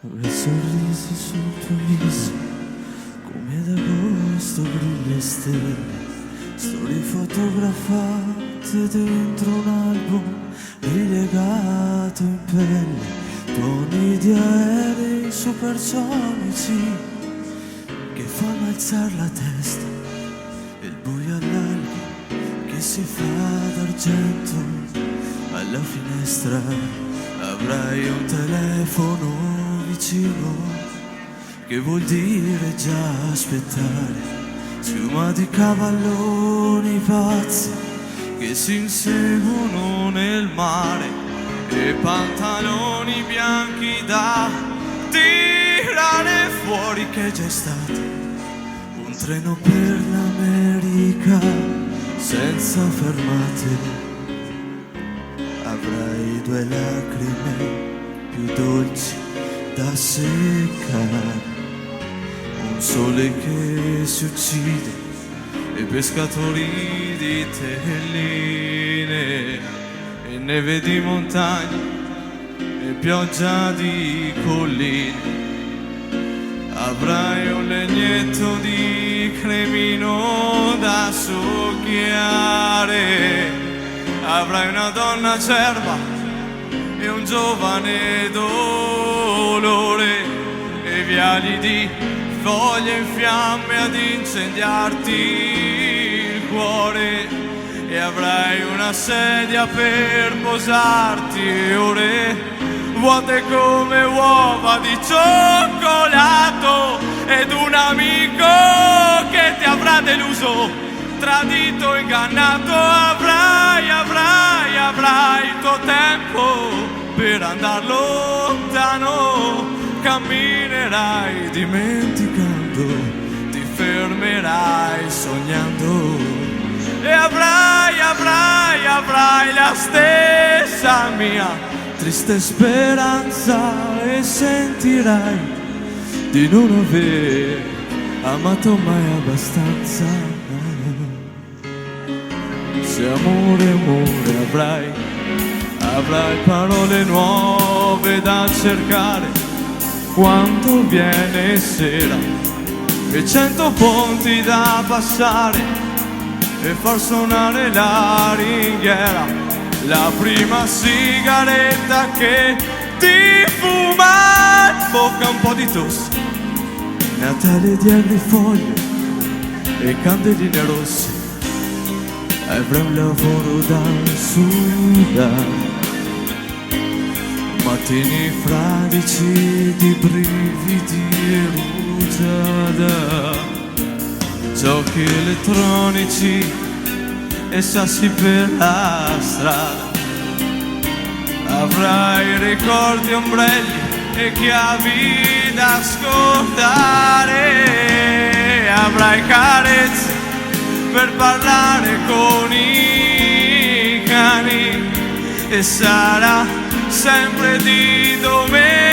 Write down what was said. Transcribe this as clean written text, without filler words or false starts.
Avrei sorrisi sul tuo viso, come ad agosto brille stelle, storie fotografate dentro un album rilegato in pelle, tuoni di aerei supersonici che fanno alzare la testa, e il buio all'alba che si fa d'argento alla finestra. Avrai un telefono vicino, che vuol dire già aspettare, schiuma di cavalloni pazzi che si inseguono nel mare, e pantaloni bianchi da tirare fuori, che è già stato un treno per l'America senza fermate. Avrai due lacrime più dolci da seccare, un sole che si uccide e pescatori di telline, e neve di montagne e pioggia di colline. Avrai un legnetto di cremino da succhiare, avrai una donna acerba e un giovane dolore, e viali di foglie in fiamme ad incendiarti il cuore, e avrai una sedia per posarti, e ore vuote come uova di cioccolato, ed un amico che ti avrà deluso, tradito, ingannato. Avrai il tuo tempo per andar lontano, camminerai dimenticando, ti fermerai sognando, e avrai la stessa mia triste speranza, e sentirai di non aver amato mai abbastanza. Se amore avrai parole nuove da cercare quando viene sera, e 100 ponti da passare e far suonare la ringhiera, la prima sigaretta che ti fuma in bocca, un po' di tosse, Natale di agrifoglie e candeline rosse. Avrai un lavoro da sudare, mattini fradici di brividi e rugiada, giochi elettronici e sassi per la strada. Avrai ricordi, ombrelli e chiavi da scordare, avrai carezze per parlare con i cani, e sarà sempre di domenica.